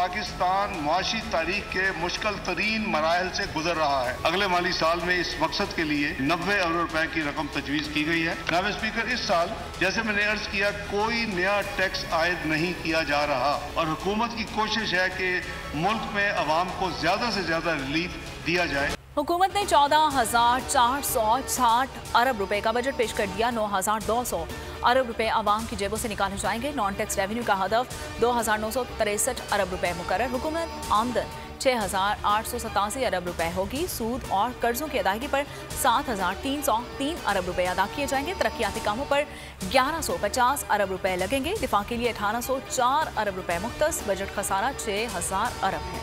पाकिस्तान मुआशी तारीख के मुश्किल तरीन मराहल से गुजर रहा है। अगले माली साल में इस मकसद के लिए 90 अरब रुपए की रकम तजवीज़ की गई है। जनाब स्पीकर, इस साल जैसे मैंने अर्ज किया, कोई नया टैक्स आयद नहीं किया जा रहा और हुकूमत की कोशिश है कि मुल्क में अवाम को ज्यादा से ज्यादा रिलीफ दिया जाए। हुकूमत ने 14,460 अरब रुपए का बजट पेश कर दिया। 9,200 अरब रुपए आवाम की जेबों से निकाले जाएंगे। नॉन टैक्स रेवेन्यू का हदफ 2,963 अरब रुपए मुकर्रर। हुकूमत आमदन 6,887 अरब रुपए होगी। सूद और कर्जों की अदायगी पर 7,303 अरब रुपए अदा किए जाएंगे। तरक्याती कामों पर 1,150 अरब रुपए लगेंगे। दिफा के लिए 1,804 अरब रुपए मुख्तस। बजट खसारा 6,000 अरब है।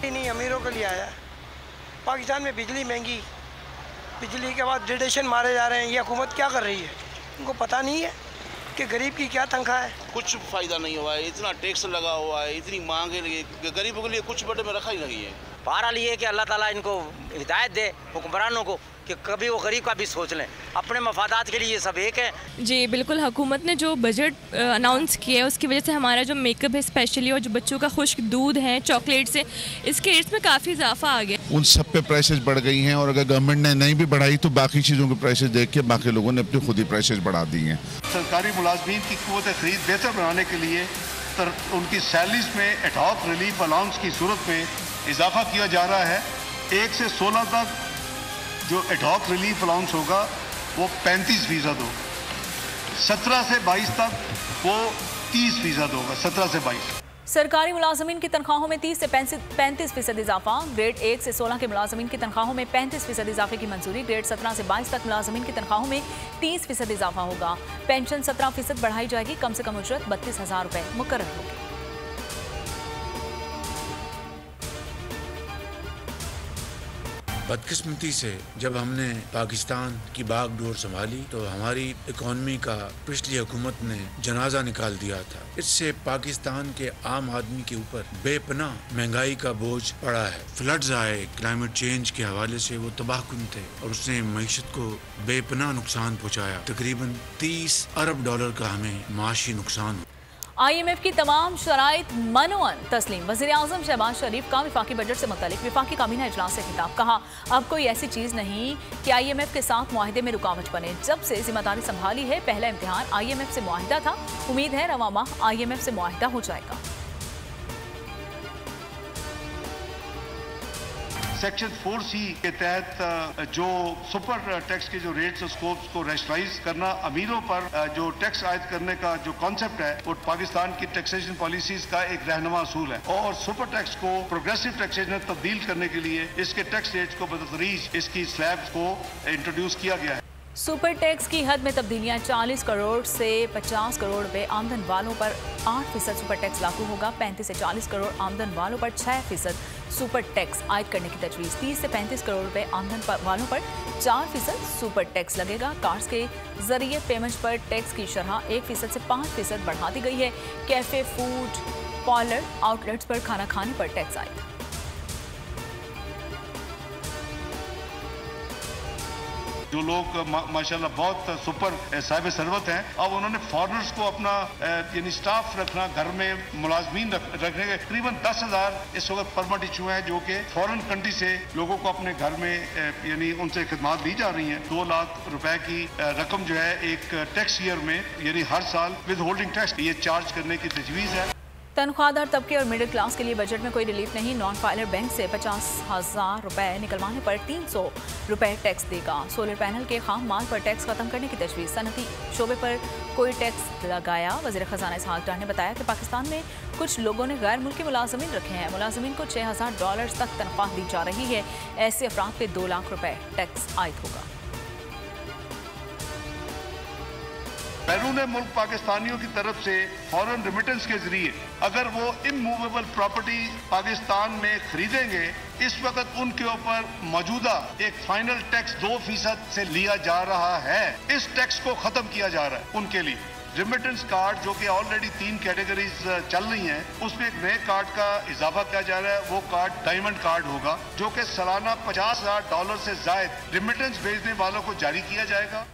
नहीं, अमीरों के लिए आया। पाकिस्तान में बिजली महंगी, बिजली के बाद डिडक्शन मारे जा रहे हैं। ये हुकूमत क्या कर रही है? उनको पता नहीं है कि गरीब की क्या तनख्वाह है। कुछ फ़ायदा नहीं हुआ है, इतना टैक्स लगा हुआ है, इतनी मांग है, गरीबों के लिए कुछ बड़े में रखा ही नहीं है। बहरहाल ये कि अल्लाह ताला इनको हिदायत दे हुक्मरानों को कि कभी वो गरीब का भी सोच लें। अपने मफादात के लिए ये सब एक है। जी बिल्कुल, हुकूमत ने जो बजट अनाउंस किया है उसकी वजह से हमारा जो मेकअप है स्पेशली, और जो बच्चों का खुश्क दूध है, चॉकलेट से, इसके रेट्स में काफ़ी इजाफा आ गया। उन सब पे प्राइसेस बढ़ गई हैं और अगर गवर्नमेंट ने नहीं भी बढ़ाई तो बाकी चीज़ों के प्राइसेस देख के बाकी लोगों ने अपनी खुद ही प्राइसेस बढ़ा दी हैं। सरकारी मुलाजमीन की क़ुव्वत खरीद बेहतर बनाने के लिए उनकी सैलरीज में एडहॉक रिलीफ अलाउंस की सूरत में इजाफा किया जा रहा है। 1 से 16 तक जो एडहॉक रिलीफ अलाउंस होगा वो 35% होगा। 17 से 22 तक वो 30% होगा। 17 से 22। सरकारी मुलाजमीन की तनख्वाहों में 30 से 35% इजाफा। ग्रेड 1 से 16 के मुलाजमीन की तनख्वाहों में 35% इजाफे की मंजूरी। ग्रेड 17 से 22 तक मुलाजमीन की तनख्वाहों में 30% इजाफा होगा। पेंशन 17% बढ़ाई जाएगी। कम से कम उजरत 32,000 रुपए मुकर्रर होगी। बदकिस्मती से जब हमने पाकिस्तान की बागडोर संभाली तो हमारी इकॉनमी का पिछली हुकूमत ने जनाजा निकाल दिया था। इससे पाकिस्तान के आम आदमी के ऊपर बेपनाह महंगाई का बोझ पड़ा है। फ्लड्स आए, क्लाइमेट चेंज के हवाले से वो तबाहकुन थे और उसने मईशत को बेपनाह नुकसान पहुँचाया। तकरीबन 30 अरब डॉलर का हमें माशी नुकसान। IMF की तमाम शराइत मनोअन तस्लीम। वज़ीर-ए-आज़म शहबाज शरीफ का विफाकी बजट से मुतालिक विफाकी काबीना इजलास से खिताब। कहा, अब कोई ऐसी चीज़ नहीं कि IMF के साथ मुआहदे में रुकावट बने। जब से जिम्मेदारी संभाली है, पहला इम्तिहान IMF से मुआहदा था। उम्मीद है रवां माह IMF से मुआहदा हो जाएगा। सेक्शन 4C के तहत जो सुपर टैक्स के जो रेट्स और स्कोप्स को रैशनलाइज करना, अमीरों पर जो टैक्स आयद करने का जो कॉन्सेप्ट है वो पाकिस्तान की टैक्सेशन पॉलिसीज का एक रहनुमा असूल है। और सुपर टैक्स को प्रोग्रेसिव टैक्सेशन में तब्दील करने के लिए इसके टैक्स रेट्स को बतदरीज इसकी स्लैब्स को इंट्रोड्यूस किया गया है। सुपर टैक्स की हद में तब्दीलियां। 40 करोड़ से 50 करोड़ रुपए आमदन वालों पर 8% सुपर टैक्स लागू होगा। 35 से 40 करोड़ आमदन वालों पर 6% सुपर टैक्स आयद करने की तजवीज़। 30 से 35 करोड़ रुपए आमदन वालों पर 4% सुपर टैक्स लगेगा। कार्ड्स के जरिए पेमेंट पर टैक्स की शरह 1% से 5% बढ़ा दी गई है। कैफे, फूड पार्लर, आउटलेट्स पर खाना खाने पर टैक्स आएगा। जो लोग माशाल्लाह बहुत सुपर साहिब सरवत हैं, अब उन्होंने फॉरनर्स को अपना यानी स्टाफ रखना, घर में मुलाजमीन रखने के तकरीबन 10,000 इस वक्त परमिट इशू हैं जो कि फॉरेन कंट्री से लोगों को अपने घर में यानी उनसे खिदमात दी जा रही हैं। 2 लाख रुपए की रकम जो है एक टैक्स ईयर में यानी हर साल विद होल्डिंग टैक्स ये चार्ज करने की तजवीज़ है। तनख्वाहदार तबके और मिडिल क्लास के लिए बजट में कोई रिलीफ नहीं। नॉन फाइलर बैंक से 50,000 रुपए निकलवाने पर 300 रुपए टैक्स देगा। सोलर पैनल के खाम माल पर टैक्स खत्म करने की तजवीज़। सनती शोबे पर कोई टैक्स लगाया। वज़ीर ख़जाना इसहाक डार ने बताया कि पाकिस्तान में कुछ लोगों ने गैर मुल्की मुलाजमीन रखे हैं। मुलाजमीन को $6,000 तक तनख्वाह दी जा रही है। ऐसे अफराद पे 2 लाख रुपए टैक्स आयद होगा। बैरून मुल्क पाकिस्तानियों की तरफ से फॉरेन रेमिटेंस के जरिए अगर वो इमूवेबल प्रॉपर्टी पाकिस्तान में खरीदेंगे, इस वक्त उनके ऊपर मौजूदा एक फाइनल टैक्स 2% से लिया जा रहा है। इस टैक्स को खत्म किया जा रहा है उनके लिए। रेमिटेंस कार्ड जो कि ऑलरेडी 3 कैटेगरीज चल रही हैं, उसमें एक नए कार्ड का इजाफा किया जा रहा है। वो कार्ड डायमंड कार्ड होगा जो कि सालाना $50,000 से जायद रेमिटेंस भेजने वालों को जारी किया जाएगा।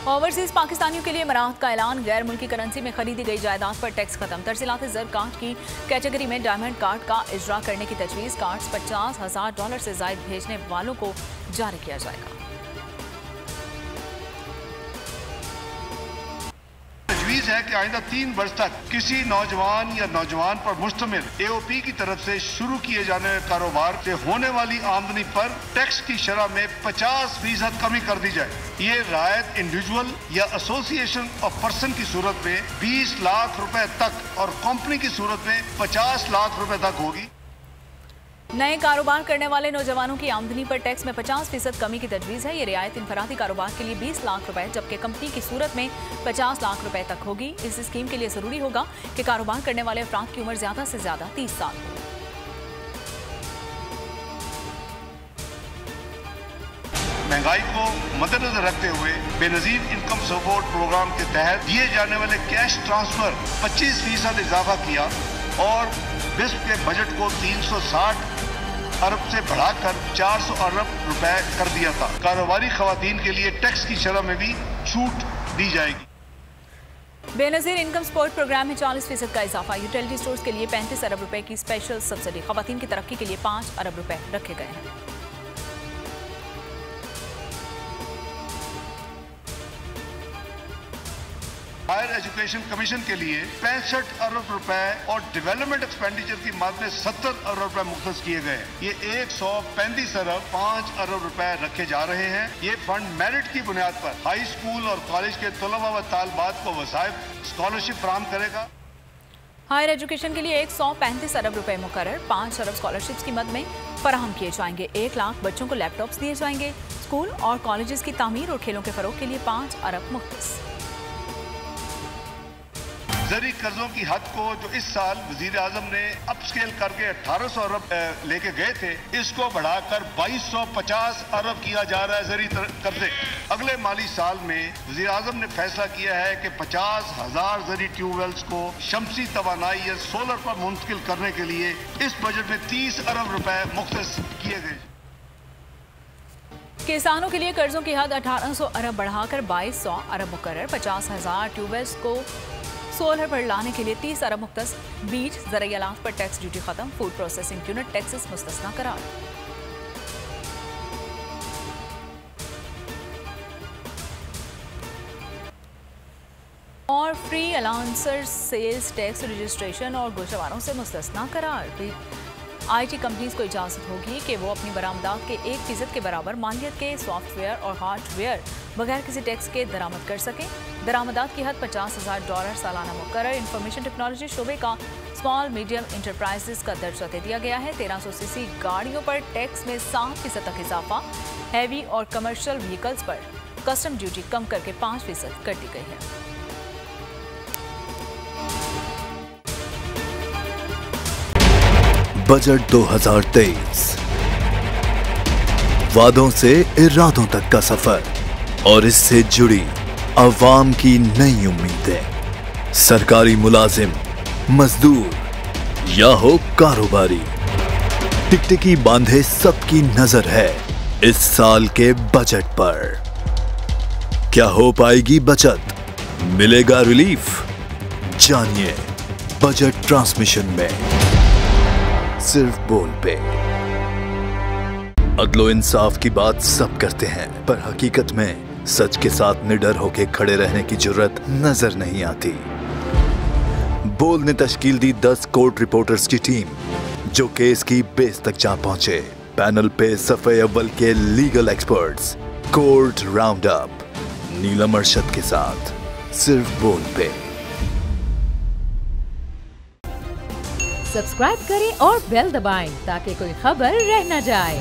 ओवरसीज पाकिस्तानियों के लिए मराहत का ऐलान। गैर मुल्की करेंसी में खरीदी गई जायदाद पर टैक्स खत्म। तरसीलात ज़र कार्ड की कैटेगरी में डायमंड कार्ड का इजरा करने की तजवीज़। कार्ड्स $50,000 से ज़ायद भेजने वालों को जारी किया जाएगा। तजवीज़ है कि आइंदा 3 वर्ष तक किसी नौजवान या नौजवान पर मुश्तमिल AOP की तरफ से शुरू किए जाने वाले कारोबार से होने वाली आमदनी पर टैक्स की शरह में 50% कमी कर दी जाए। ये रायत इंडिविजुअल या एसोसिएशन ऑफ पर्सन की सूरत में 20 लाख रुपए तक और कंपनी की सूरत में 50 लाख रुपए तक होगी। नए कारोबार करने वाले नौजवानों की आमदनी पर टैक्स में 50% कमी की तजवीज़ है। ये रियायत इनफरादी कारोबार के लिए 20 लाख रुपए जबकि कंपनी की सूरत में 50 लाख रुपए तक होगी। इस स्कीम के लिए जरूरी होगा कि कारोबार करने वाले अफराद की उम्र ज्यादा से ज्यादा 30 साल हो। महंगाई को मद्देनजर रखते हुए बेनजीर इनकम सपोर्ट प्रोग्राम के तहत दिए जाने वाले कैश ट्रांसफर 25% इजाफा किया और विस्प के बजट को 360 अरब से बढ़ाकर 400 अरब रुपए कर दिया था। कारोबारी खवातीन के लिए टैक्स की शरह में भी छूट दी जाएगी। बेनजीर इनकम सपोर्ट प्रोग्राम में 40% का इजाफा। यूटिलिटी स्टोर्स के लिए 35 अरब रुपए की स्पेशल सब्सिडी। खवातीन की तरक्की के लिए 5 अरब रुपए रखे गए हैं। हायर एजुकेशन कमीशन के लिए 65 अरब रुपए और डेवलपमेंट एक्सपेंडिचर की मद में 70 अरब रुपए मुख्तस किए गए। ये 135 अरब 5 अरब रुपए रखे जा रहे हैं। ये फंड मेरिट की बुनियाद पर हाई स्कूल और कॉलेज के तलबा व तालबात को वसाइफ स्कॉलरशिप फराहम करेगा। हायर एजुकेशन के लिए 135 अरब रुपए मुकर्रर। 5 अरब स्कॉलरशिप्स की मद में फराहम किए जाएंगे। 1 लाख बच्चों को लैपटॉप्स दिए जाएंगे। स्कूल और कॉलेजेस की तामीर और खेलों के फरोग के लिए 5 अरब मुख्तस। जरी कर्जों की हद को जो इस साल वजीर आजम ने अपस्केल करके 1800 अरब लेके गए थे, इसको बढ़ाकर 2250 अरब किया जा रहा है जरी कर्जे। अगले माली साल में वजीर आजम ने फैसला किया है कि 50,000 जरी ट्यूबवेल्स को शमसी तवानाई या सोलर पर मुंतकिल करने के लिए इस बजट में 30 अरब रुपए मुख्तस किए गए। किसानों के लिए कर्जों की हद 1800 अरब बढ़ाकर 2200 अरब मुकर्रर। 50,000 ट्यूबवेल्स को सोलर पर लाने के लिए 30 अरब मुख्तस। बीज ज़राई अलात पर टैक्स ड्यूटी खत्म। फूड प्रोसेसिंग यूनिट टैक्सेस मुस्तस्ना करार। और फ्री अलाउंसर सेल्स टैक्स रजिस्ट्रेशन और गोशवारों से मुस्तस्ना करार। IT कंपनीज को इजाज़त होगी कि वो अपनी बरामदात के 1% के बराबर मालियत के सॉफ्टवेयर और हार्डवेयर बगैर किसी टैक्स के दरामद कर सकें। दरामदात की हद $50,000 सालाना मुकर्रर। इंफॉर्मेशन टेक्नोलॉजी शोबे का स्मॉल मीडियम इंटरप्राइजेस का दर्जा दे दिया गया है। 1300 सीसी गाड़ियों पर टैक्स में 7% तक इजाफा। हैवी और कमर्शियल व्हीकल्स पर कस्टम ड्यूटी कम करके 5% कर दी गई है। बजट 2023 वादों से इरादों तक का सफर और इससे जुड़ी अवाम की नई उम्मीदें। सरकारी मुलाजिम, मजदूर या हो कारोबारी, टिकटिकी बांधे सबकी नजर है इस साल के बजट पर। क्या हो पाएगी बचत? मिलेगा रिलीफ? जानिए बजट ट्रांसमिशन में सिर्फ बोल पे। अदलो इंसाफ की बात सब करते हैं, पर हकीकत में सच के साथ निडर होके खड़े रहने की जुर्रत नजर नहीं आती। बोल ने तश्कील दी 10 कोर्ट रिपोर्टर्स की टीम, जो केस की बेस तक जा पहुंचे। पैनल पे सफे अव्वल के legal experts. Court round up Neelam Arshad के साथ सिर्फ बोल पे। सब्सक्राइब करें और बेल दबाएं ताकि कोई खबर रह न जाए।